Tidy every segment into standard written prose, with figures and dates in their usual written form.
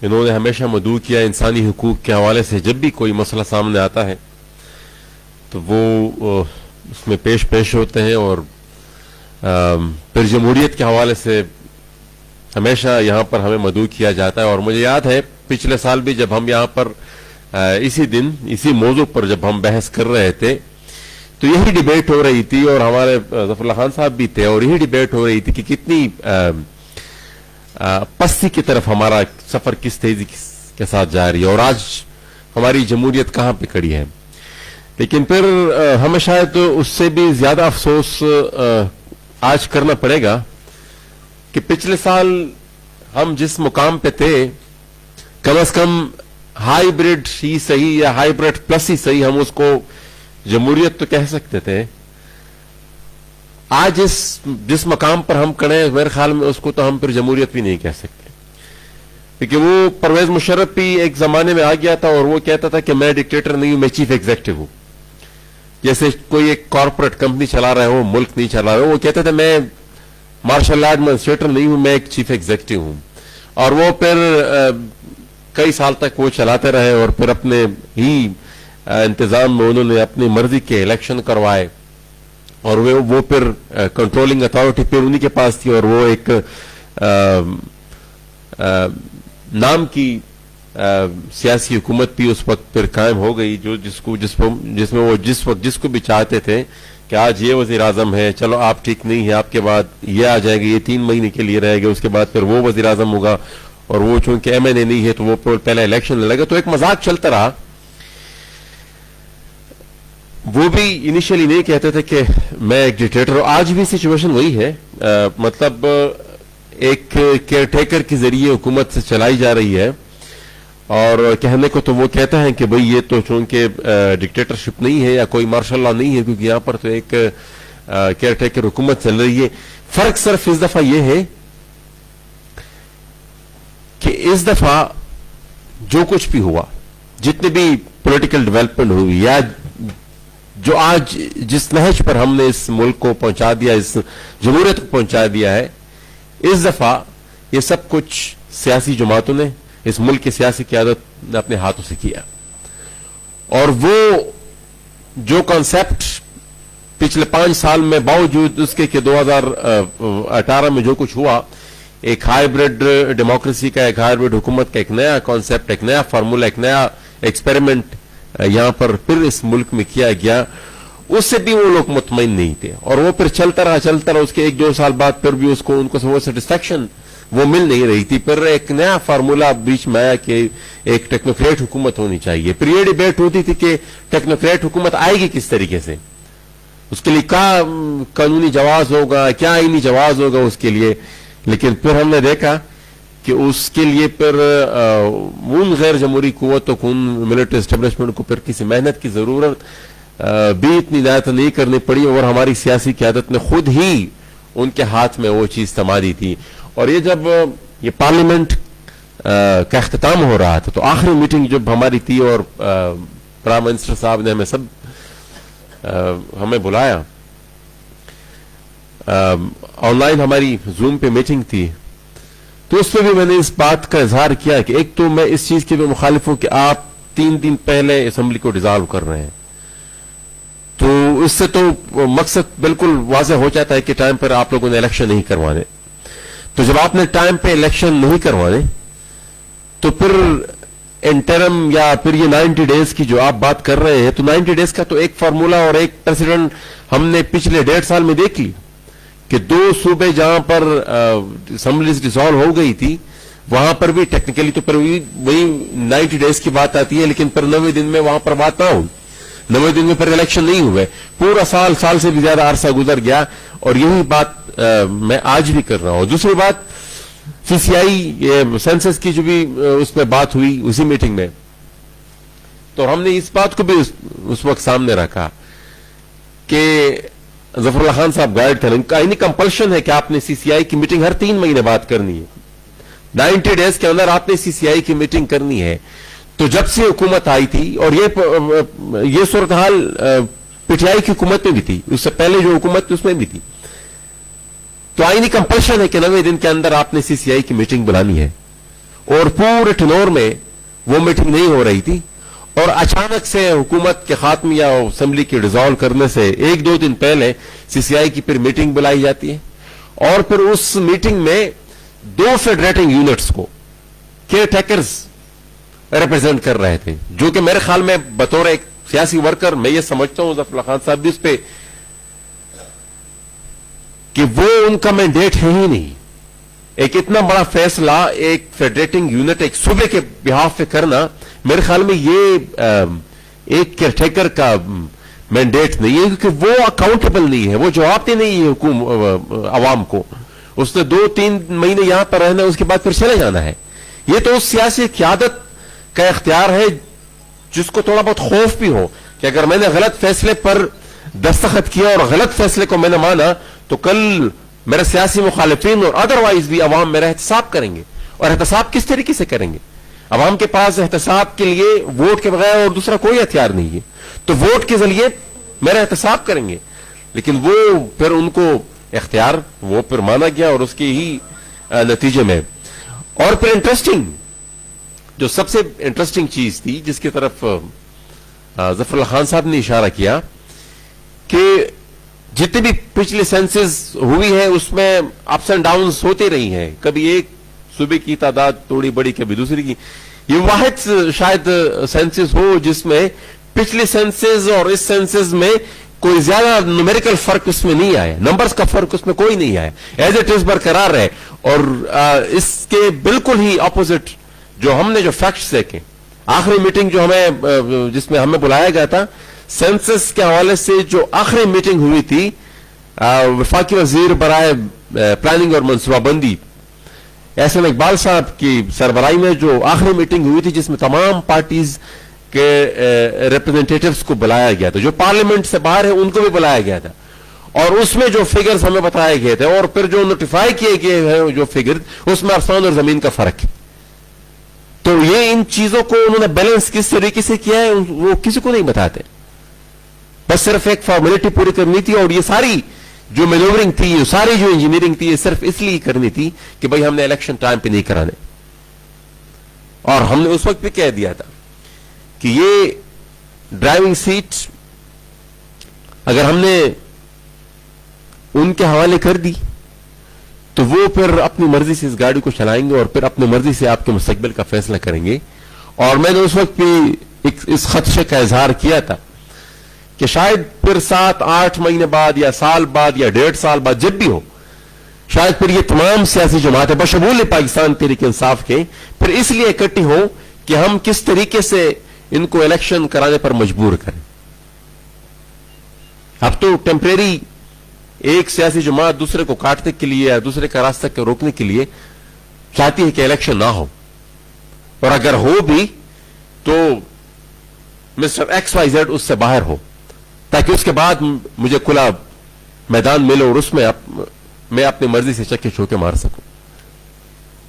انہوں نے ہمیشہ مدعو کیا انسانی حقوق کے حوالے سے جب بھی کوئی مسئلہ سامنے آتا ہے تو وہ اس میں پیش ہوتے ہیں، اور پھر جمہوریت کے حوالے سے ہمیشہ یہاں پر ہمیں مدعو کیا جاتا ہے. اور مجھے یاد ہے پچھلے سال بھی جب ہم یہاں پر اسی دن اسی موضوع پر جب ہم بحث کر رہے تھے تو یہی ڈیبیٹ ہو رہی تھی، اور ہمارے ظفر اللہ خان صاحب بھی تھے، اور یہی ڈیبیٹ ہو رہی تھی کہ کتنی پستی کی طرف ہمارا سفر کس تیزی کے ساتھ جا رہی ہے، اور آج ہماری جمہوریت کہاں پہ کھڑی ہے. لیکن پھر ہمیں شاید اس سے بھی زیادہ افسوس آج کرنا پڑے گا کہ پچھلے سال ہم جس مقام پہ تھے، کم از کم ہائیبریڈ ہی صحیح یا ہائیبریڈ پلس ہی صحیح ہم اس کو جمہوریت تو کہہ سکتے تھے. آج جس مقام پر ہم کھڑے ہیں میرے خیال میں اس کو تو ہم پھر جمہوریت بھی نہیں کہہ سکتے، کیونکہ وہ پرویز مشرف بھی ایک زمانے میں آ گیا تھا اور وہ کہتا تھا کہ میں ڈکٹیٹر نہیں ہوں، میں چیف ایگزیکٹو ہوں. جیسے کوئی ایک کارپوریٹ کمپنی چلا رہے ہو، ملک نہیں چلا رہے ہو، وہ کہتا تھا میں مارشل لا ایڈمنسٹریٹر نہیں ہوں، میں ایک چیف ایگزیکٹو ہوں. اور وہ پھر کئی سال تک وہ چلاتے رہے، اور پھر اپنے ہی انتظام میں انہوں نے اپنی مرضی کے الیکشن کروائے، اور وہ پھر کنٹرولنگ اتھارٹی پھر انہی کے پاس تھی، اور وہ ایک نام کی سیاسی حکومت بھی اس وقت پھر قائم ہو گئی، جس میں وہ جس وقت جس کو بھی چاہتے تھے کہ آج یہ وزیر اعظم ہے، چلو آپ ٹھیک نہیں ہے، آپ کے بعد یہ آ جائے گی، یہ 3 مہینے کے لیے رہے گا، اس کے بعد پھر وہ وزیر اعظم ہوگا، اور وہ چونکہ ایم این اے نہیں ہے تو وہ پہلے الیکشن لڑے گا. تو ایک مذاق چلتا رہا. وہ بھی انیشلی نہیں کہتے تھے کہ میں ایک ڈکٹیٹر ہوں. آج بھی سچویشن وہی ہے، مطلب ایک کیئر ٹیکر کے ذریعے حکومت سے چلائی جا رہی ہے، اور کہنے کو تو وہ کہتا ہے کہ بھئی یہ تو چونکہ ڈکٹیٹرشپ نہیں ہے یا کوئی مارشل لا نہیں ہے، کیونکہ یہاں پر تو ایک کیئر ٹیکر حکومت چل رہی ہے. فرق صرف اس دفعہ یہ ہے کہ اس دفعہ جو کچھ بھی ہوا، جتنے بھی پولیٹیکل ڈیولپمنٹ ہوئی، یا جو آج جس نہج پر ہم نے اس ملک کو پہنچا دیا، اس جمہوریت کو پہنچا دیا ہے، اس دفعہ یہ سب کچھ سیاسی جماعتوں نے، اس ملک کی سیاسی قیادت نے اپنے ہاتھوں سے کیا. اور وہ جو کانسیپٹ پچھلے 5 سال میں باوجود اس کے کہ 2018 میں جو کچھ ہوا، ایک ہائیبریڈ ڈیموکریسی کا، ایک ہائیبریڈ حکومت کا ایک نیا کانسیپٹ، ایک نیا فارمولا، ایک نیا ایکسپیریمنٹ یہاں پر پھر اس ملک میں کیا گیا، اس سے بھی وہ لوگ مطمئن نہیں تھے. اور وہ پھر چلتا رہا اس کے 1-2 سال بعد پھر بھی ان کو وہ سیٹسفیکشن وہ مل نہیں رہی تھی. پھر ایک نیا فارمولا بیچ میں آیا کہ ایک ٹیکنوکریٹ حکومت ہونی چاہیے. پھر یہ ڈیبیٹ ہوتی تھی کہ ٹیکنوکریٹ حکومت آئے گی کس طریقے سے، اس کے لیے کیا قانونی جواز ہوگا، کیا آئینی جواز ہوگا اس کے لیے. لیکن پھر ہم نے دیکھا کہ اس کے لیے پھر ان غیر جمہوری قوتوں کو، ان ملٹری اسٹیبلشمنٹ کو پھر کسی محنت کی ضرورت بھی اتنی زیادہ نہیں کرنی پڑی، اور ہماری سیاسی قیادت نے خود ہی ان کے ہاتھ میں وہ چیز تھما دی تھی. اور یہ جب یہ پارلیمنٹ کا اختتام ہو رہا تھا تو آخری میٹنگ جب ہماری تھی، اور پرائم منسٹر صاحب نے ہمیں بلایا، آن لائن ہماری زوم پہ میٹنگ تھی، تو اس پہ بھی میں نے اس بات کا اظہار کیا کہ ایک تو میں اس چیز کے بھی مخالف ہوں کہ آپ 3 دن پہلے اسمبلی کو ڈیزالو کر رہے ہیں. تو اس سے تو مقصد بالکل واضح ہو جاتا ہے کہ ٹائم پر آپ لوگوں نے الیکشن نہیں کروانے. تو جب آپ نے ٹائم پہ الیکشن نہیں کروانے تو پھر انٹرم یا پھر یہ 90 ڈیز کی جو آپ بات کر رہے ہیں، تو 90 ڈیز کا تو ایک فارمولا اور ایک پریسیڈنٹ ہم نے پچھلے 1.5 سال میں دیکھ لی کہ 2 صوبے جہاں پر اسمبلیز ڈیزالو ہو گئی تھی، وہاں پر بھی ٹیکنیکلی تو پھر وہی 90 ڈیز کی بات آتی ہے، لیکن پھر 90 دن میں وہاں پر بات نہ ہوئی. 90 دن میں پھر الیکشن نہیں ہوئے، پورا سال سے بھی زیادہ عرصہ گزر گیا. اور یہی بات میں آج بھی کر رہا ہوں. دوسری بات، سی سی آئی سینسس کی جو بھی اس میں بات ہوئی اسی میٹنگ میں، تو ہم نے اس بات کو بھی اس وقت سامنے رکھا کہ ظفر اللہ خان صاحب گائیڈ تھے، ان کا کمپلشن ہے کہ آپ نے سی سی آئی کی میٹنگ ہر 3 مہینے بات کرنی ہے، 90 ڈیز کے اندر آپ نے سی سی آئی کی میٹنگ کرنی ہے. تو جب سے حکومت آئی تھی، اور یہ صورتحال پی ٹی آئی کی حکومت میں بھی تھی، اس سے پہلے جو حکومت تھی اس میں بھی تھی، تو آئینی کمپلشن ہے کہ 90 دن کے اندر آپ نے سی سی آئی کی میٹنگ بلانی ہے. اور پورے ٹنور میں وہ میٹنگ نہیں ہو رہی تھی, اور اچانک سے حکومت کے خاتمے یا اسمبلی کے ڈیزالو کرنے سے ایک دو دن پہلے سی سی آئی کی پھر میٹنگ بلائی جاتی ہے, اور پھر اس میٹنگ میں 2 فیڈریٹنگ یونٹس کو کیئر ٹیکرز ریپرزینٹ کر رہے تھے, جو کہ میرے خیال میں بطور ایک سیاسی ورکر میں یہ سمجھتا ہوں, ظفر اللہ خان صاحب بھی اس پہ, کہ وہ ان کا مینڈیٹ ہے ہی نہیں. ایک اتنا بڑا فیصلہ ایک فیڈریٹنگ یونٹ ایک صوبے کے بہاف پہ کرنا, میرے خیال میں یہ ایک کیئر ٹیکر کا مینڈیٹ نہیں ہے, کیونکہ وہ اکاؤنٹیبل نہیں ہے, وہ جواب دے نہیں ہے عوام کو. اس نے 2-3 مہینے یہاں پر رہنا ہے, اس کے بعد پھر چلے جانا ہے. یہ تو اس سیاسی قیادت کا اختیار ہے جس کو تھوڑا بہت خوف بھی ہو کہ اگر میں نے غلط فیصلے پر دستخط کیا اور غلط فیصلے کو میں نے مانا تو کل میرے سیاسی مخالفین اور ادروائز بھی عوام میرا احتساب کریں گے. اور احتساب کس طریقے سے کریں گے؟ عوام کے پاس احتساب کے لیے ووٹ کے بغیر اور دوسرا کوئی ہتھیار نہیں ہے, تو ووٹ کے ذریعے میرا احتساب کریں گے. لیکن وہ پھر ان کو اختیار وہ پھر مانا گیا, اور اس کے ہی نتیجے میں. اور پھر انٹرسٹنگ, جو سب سے انٹرسٹنگ چیز تھی جس کی طرف ظفر اللہ خان صاحب نے اشارہ کیا, کہ جتنی بھی پچھلی سینسز ہوئی ہے اس میں اپس اینڈ ڈاؤنز ہوتے رہی ہیں, کبھی ایک صوبے کی تعداد تھوڑی بڑی, کبھی دوسری کی. یہ واحد شاید سینسز ہو جس میں پچھلی سینسز اور اس سینسز میں کوئی زیادہ نومیریکل فرق اس میں نہیں آیا, نمبرز کا فرق اس میں کوئی نہیں آیا, ایز اٹ از برقرار رہے. اور اس کے بالکل ہی اپوزٹ جو ہم نے جو فیکٹس دیکھے, آخری میٹنگ جو ہمیں جس میں ہمیں بلایا گیا تھا سینسس کے حوالے سے, جو آخری میٹنگ ہوئی تھی وفاقی وزیر برائے پلاننگ اور منصوبہ بندی احسن اقبال صاحب کی سربراہی میں جو آخری میٹنگ ہوئی تھی, جس میں تمام پارٹیز کے ریپرزینٹیٹیوز کو بلایا گیا تھا, جو پارلیمنٹ سے باہر ہے ان کو بھی بلایا گیا تھا, اور اس میں جو فگرز ہمیں بتائے گئے تھے اور پھر جو نوٹیفائی کیے گئے ہیں جو فگر, اس میں آسمان اور زمین کا فرق ہے. تو یہ ان چیزوں کو انہوں نے بیلنس کس طریقے سے کیا ہے وہ کسی کو نہیں بتاتے, بس صرف ایک فارمیلٹی پوری کرنی تھی. اور یہ ساری جو مینوورنگ تھی, یہ ساری جو انجینئرنگ تھی, یہ صرف اس لیے کرنی تھی کہ بھئی ہم نے الیکشن ٹائم پہ نہیں کرانے. اور ہم نے اس وقت بھی کہہ دیا تھا کہ یہ ڈرائیونگ سیٹ اگر ہم نے ان کے حوالے کر دی تو وہ پھر اپنی مرضی سے اس گاڑی کو چلائیں گے اور پھر اپنی مرضی سے آپ کے مستقبل کا فیصلہ کریں گے. اور میں نے اس وقت بھی اس خدشے کا اظہار کیا تھا کہ شاید پھر 7-8 مہینے بعد یا سال بعد یا 1.5 سال بعد جب بھی ہو, شاید پھر یہ تمام سیاسی جماعتیں بشمول پاکستان تحریک انصاف کے پھر اس لیے اکٹھی ہو کہ ہم کس طریقے سے ان کو الیکشن کرانے پر مجبور کریں. اب تو ٹیمپریری ایک سیاسی جماعت دوسرے کو کاٹنے کے لیے یا دوسرے کا راستہ کو روکنے کے لیے چاہتی ہے کہ الیکشن نہ ہو, اور اگر ہو بھی تو مسٹر ایکس وائی زیڈ اس سے باہر ہو, تاکہ اس کے بعد مجھے کھلا میدان ملے اور اس میں میں اپنی مرضی سے چکے چوکے مار سکوں.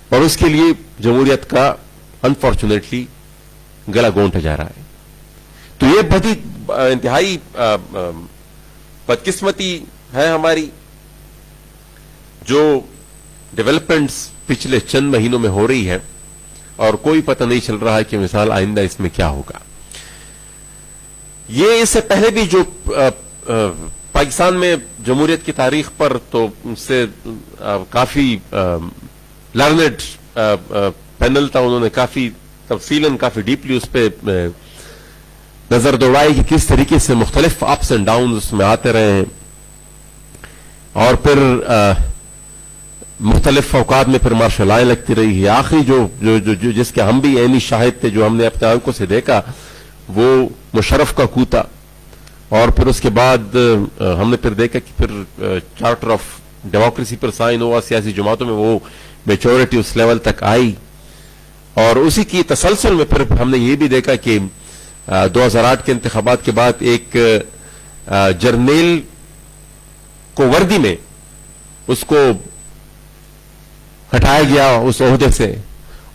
اور اس کے لیے جمہوریت کا انفارچونیٹلی گلا گونٹا جا رہا ہے. تو یہ بڑی انتہائی بدقسمتی ہے ہماری, جو ڈیولپمنٹس پچھلے چند مہینوں میں ہو رہی ہے, اور کوئی پتہ نہیں چل رہا ہے کہ مثال آئندہ اس میں کیا ہوگا. یہ اس سے پہلے بھی جو پاکستان میں جمہوریت کی تاریخ پر تو اس سے کافی لرنڈ پینل تھا, انہوں نے کافی تفصیلاً کافی ڈیپلی اس پہ نظر دوڑائی کہ کس طریقے سے مختلف اپس اینڈ ڈاؤنز اس میں آتے رہے ہیں, اور پھر مختلف اوقات میں پھر مارشل لائن لگتی رہی ہے. آخری جو جس کے ہم بھی عینی شاہد تھے, جو ہم نے اپنے آنکھوں سے دیکھا, وہ مشرف کا کوتا. اور پھر اس کے بعد ہم نے پھر دیکھا کہ پھر چارٹر آف ڈیموکریسی پر سائن ہوا, سیاسی جماعتوں میں وہ میچورٹی اس لیول تک آئی, اور اسی کی تسلسل میں پھر ہم نے یہ بھی دیکھا کہ 2008 کے انتخابات کے بعد ایک جرنیل کو وردی میں اس کو ہٹایا گیا اس عہدے سے.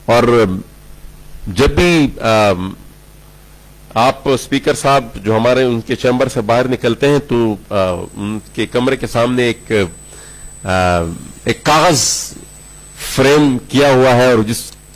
اور جب بھی آپ اسپیکر صاحب جو ہمارے ان کے چیمبر سے باہر نکلتے ہیں تو ان کے کمرے کے سامنے ایک کاغذ فریم کیا ہوا ہے, اور جس